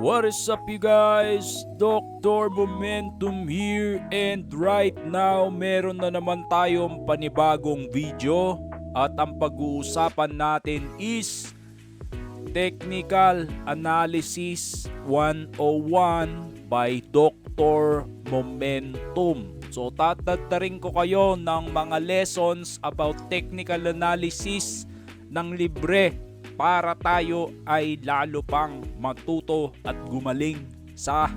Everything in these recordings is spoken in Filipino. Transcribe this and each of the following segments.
What is up you guys? Dr. Momentum here, and right now meron na naman tayong panibagong video at ang pag-uusapan natin is Technical Analysis 101 by Dr. Momentum. So tatatarin ko kayo ng mga lessons about technical analysis ng libre para tayo ay lalo pang matuto at gumaling sa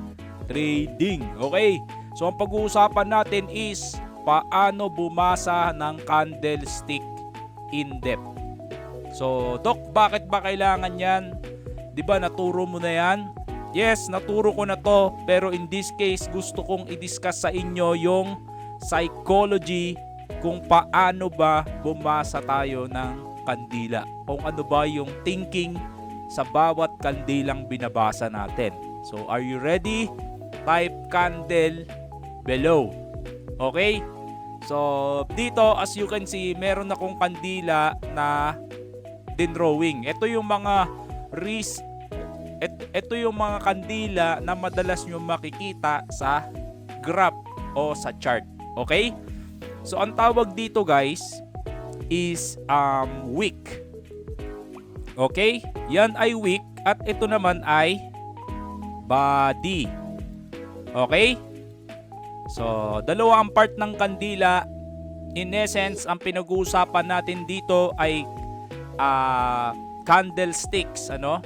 trading. Okay? So ang pag-uusapan natin is paano bumasa ng candlestick in depth. So, Doc, bakit ba kailangan yan? Di ba naturo mo na yan? Yes, naturo ko na to, pero in this case gusto kong i-discuss sa inyo yung psychology kung paano ba bumasa tayo ng kandila. Kung ano ba yung thinking sa bawat kandilang binabasa natin. So, are you ready? Type candle below. Okay? So, dito as you can see, meron akong kandila na drawing. Ito yung mga ito yung mga kandila na madalas nyo makikita sa graph o sa chart. Okay? So, ang tawag dito guys is wick. Okay? Yan ay wick at ito naman ay body. Okay? So, dalawa ang part ng kandila. In essence, ang pinag-uusapan natin dito ay candlesticks, ano?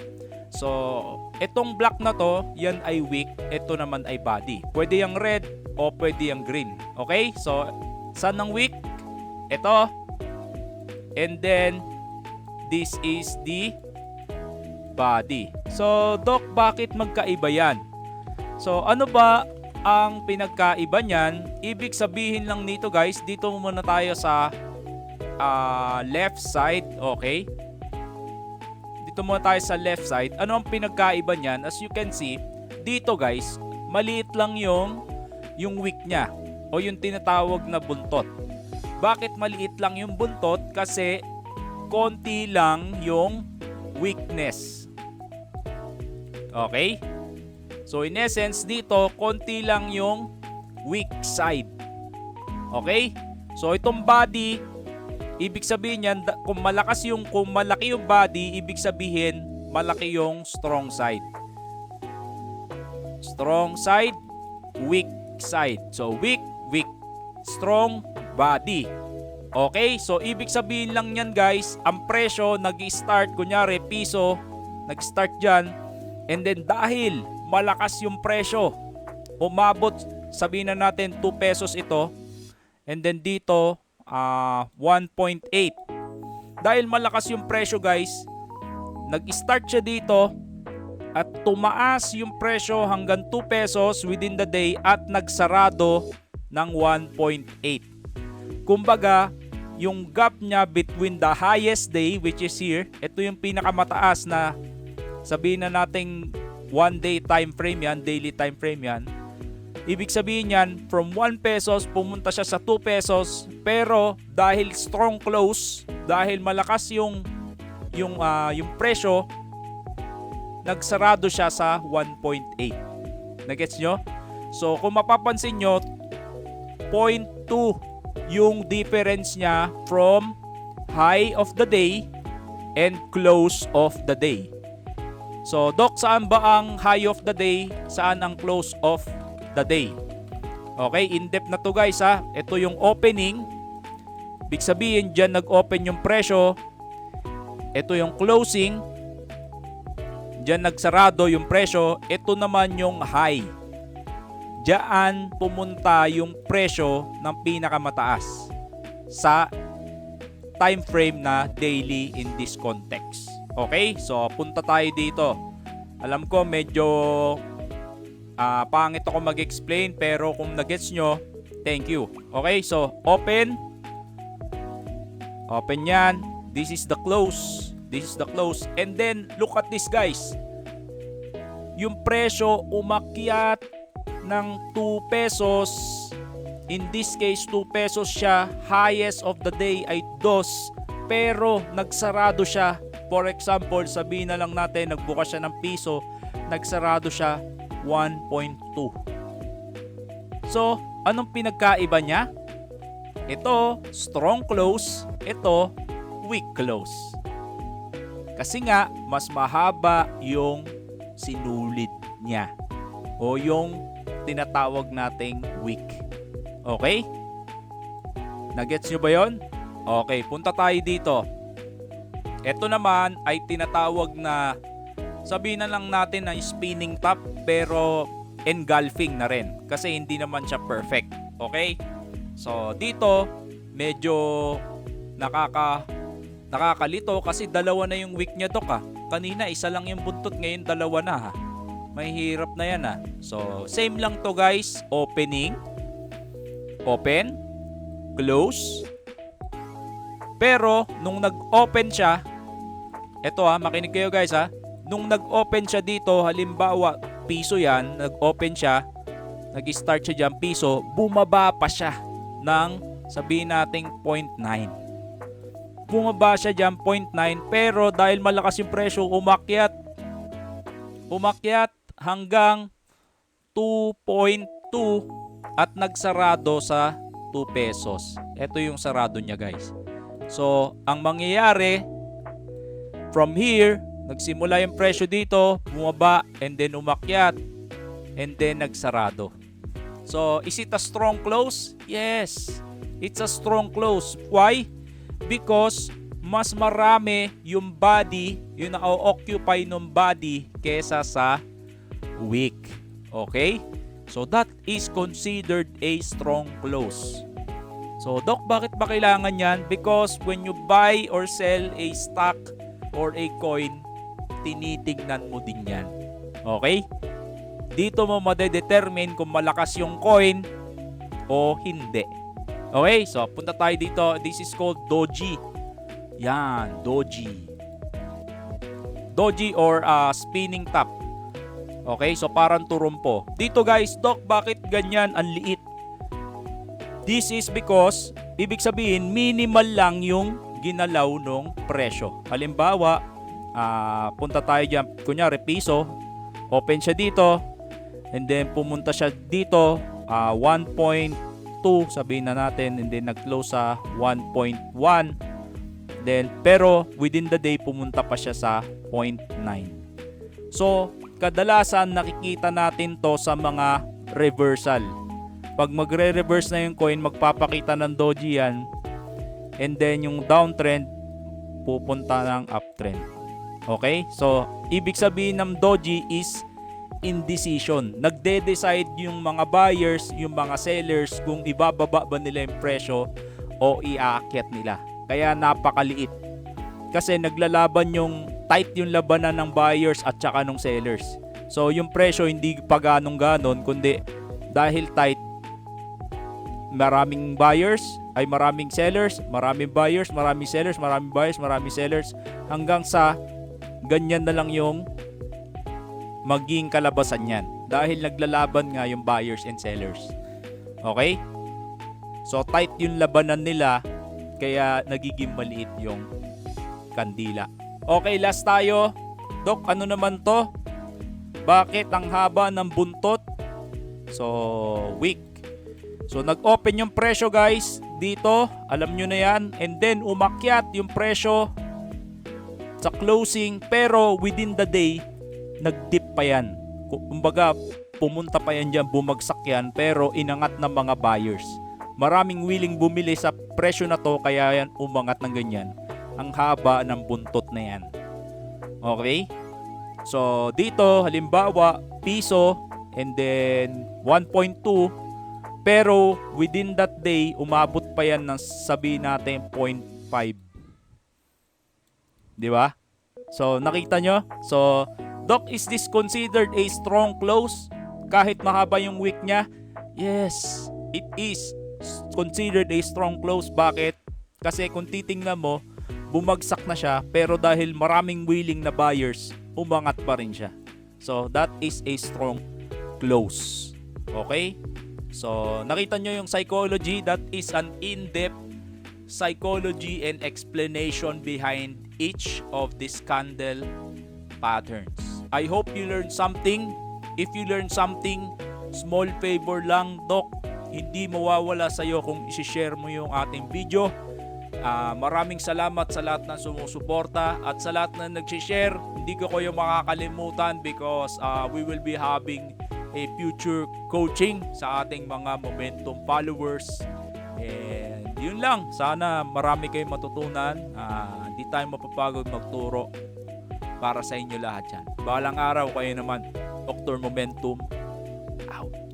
So, itong black na to, yan ay wick, ito naman ay body. Pwede yung red o pwede yung green. Okay? So, saan ang wick? Ito. And then, this is the body. So, Doc, bakit magkaiba yan? So, ano ba ang pinagkaiba niyan? Ibig sabihin lang nito guys, dito muna tayo sa left side. Okay? Dito muna tayo sa left side. Ano ang pinagkaiba niyan? As you can see, dito guys, maliit lang yung wick niya o yung tinatawag na buntot. Bakit maliit lang yung buntot? Kasi konti lang yung weakness. Okay? So in essence dito, konti lang yung weak side. Okay? So itong body, ibig sabihin yan, kung malaki yung body, ibig sabihin malaki yung strong side. Strong side, weak side. So weak, weak, strong, body. Okay? So ibig sabihin lang yan guys, ang presyo nag-start, kunyari piso, nag-start dyan, and then dahil malakas yung presyo, umabot, sabihin na natin 2 pesos ito, and then dito 1.8. Dahil malakas yung presyo guys, nag-start siya dito at tumaas yung presyo hanggang 2 pesos within the day at nagsarado ng 1.8. Kumbaga, yung gap niya between the highest day, which is here, ito yung pinakamataas na sabihin na nating 1 day time frame yan, daily time frame yan. Ibig sabihin yan, from 1 pesos, pumunta siya sa 2 pesos. Pero dahil strong close, dahil malakas yung presyo, nagsarado siya sa 1.8. Nagets nyo? So kung mapapansin nyo, 0.2 yung difference niya from high of the day and close of the day. So, Doc, saan ba ang high of the day? Saan ang close of the day? Okay, in-depth na to guys ha. Ito yung opening. Ibig sabihin, dyan nag-open yung presyo. Ito yung closing. Dyan nagsarado yung presyo. Ito naman yung high. Diyan pumunta yung presyo ng pinakamataas sa time frame na daily in this context. Okay, so punta tayo dito. Alam ko medyo pangit ako mag-explain, pero kung nagets nyo, thank you. Okay, so open yan. This is the close. And then look at this guys. Yung presyo umakyat ng 2 pesos. In this case, 2 pesos siya. Highest of the day ay 2. Pero nagsarado siya. For example, sabihin na lang natin nagbukas siya ng piso, nagsarado siya 1.2. So, anong pinagkaiba niya? Ito, strong close. Ito, weak close. Kasi nga, mas mahaba yung sinulid niya. O yung tinatawag nating weak. Okay? Nagets nyo ba yon? Okay, punta tayo dito. Ito naman ay tinatawag na, sabihin na lang natin na spinning top, pero engulfing na rin. Kasi hindi naman siya perfect. Okay? So, dito, medyo nakakalito kasi dalawa na yung weak niya, Dok. Kanina, isa lang yung buntot. Ngayon, dalawa na. May hirap na yan. So, same lang to guys. Opening. Open. Close. Pero, nung nag-open siya, eto makinig kayo guys nung nag-open siya dito, halimbawa, piso yan, nag-open siya, nag-start siya dyan, piso, bumaba pa siya ng, sabihin nating 0.9. Bumaba siya dyan, 0.9, pero dahil malakas yung presyo, umakyat hanggang 2.2 at nagsarado sa 2 pesos. Ito yung sarado niya guys. So, ang mangyayari, from here, nagsimula yung presyo dito, bumaba, and then umakyat, and then nagsarado. So, is it a strong close? Yes, it's a strong close. Why? Because mas marami yung body, yung na-occupy ng body kesa sa weak. Okay? So, that is considered a strong close. So, Doc, bakit ba kailangan yan? Because when you buy or sell a stock or a coin, tinitingnan mo din yan. Okay? Dito mo madedetermine kung malakas yung coin o hindi. Okay? So, punta tayo dito. This is called doji. Yan, doji. Doji or spinning top. Okay? So, parang turumpo. Dito guys, Doc, bakit ganyan ang liit? This is because, ibig sabihin, minimal lang yung ginalaw nung presyo. Halimbawa, punta tayo dyan, kunyari piso, open siya dito, and then pumunta siya dito, 1.2, sabihin na natin, and then nag-close sa 1.1, then, pero within the day, pumunta pa siya sa 0.9. So, kadalasan nakikita natin to sa mga reversal. Pag magre-reverse na yung coin, magpapakita ng doji yan. And then yung downtrend, pupunta ng uptrend. Okay? So, ibig sabihin ng doji is indecision. Nagde-decide yung mga buyers, yung mga sellers, kung ibababa ba nila yung presyo o iaakyat nila. Kaya napakaliit. Kasi naglalaban yung tight yung labanan ng buyers at saka ng sellers. So, yung presyo hindi pa ganong-ganon, kundi dahil tight, maraming buyers, ay maraming sellers, maraming buyers, maraming sellers, maraming buyers, maraming sellers, hanggang sa ganyan na lang yung maging kalabasan yan. Dahil naglalaban nga yung buyers and sellers. Okay? So tight yung labanan nila, kaya nagiging maliit yung kandila. Okay, last tayo. Doc, ano naman to? Bakit ang haba ng buntot? So, weak. So, nag-open yung presyo guys dito. Alam nyo na yan. And then, umakyat yung presyo sa closing. Pero, within the day, nag-dip pa yan. Kumbaga, pumunta pa yan dyan, bumagsak yan. Pero, inangat ng mga buyers. Maraming willing bumili sa presyo na to. Kaya yan, umangat ng ganyan. Ang haba ng buntot na yan. Okay? So, dito, halimbawa, piso. And then, 1.2. Pero within that day, umabot pa yan ng sabihin natin 0.5. Di ba? So, nakita nyo? So, Doc, is this considered a strong close? Kahit mahaba yung wick niya? Yes, it is considered a strong close. Bakit? Kasi kung titingnan mo, bumagsak na siya, pero dahil maraming willing na buyers, umangat pa rin siya. So, that is a strong close. Okay? So, nakita nyo yung psychology. That is an in-depth psychology and explanation behind each of these candle patterns. I hope you learned something. If you learned something, small favor lang, Doc, hindi mawawala sa'yo kung isi-share mo yung ating video. Maraming salamat sa lahat ng sumusuporta at sa lahat na nag-share. Hindi ko kayo makakalimutan because we will be having a future coaching sa ating mga Momentum followers. And yun lang, sana marami kayong matutunan. Hindi tayo mapapagod magturo para sa inyo lahat yan. Balang araw kayo naman. Dr. Momentum out.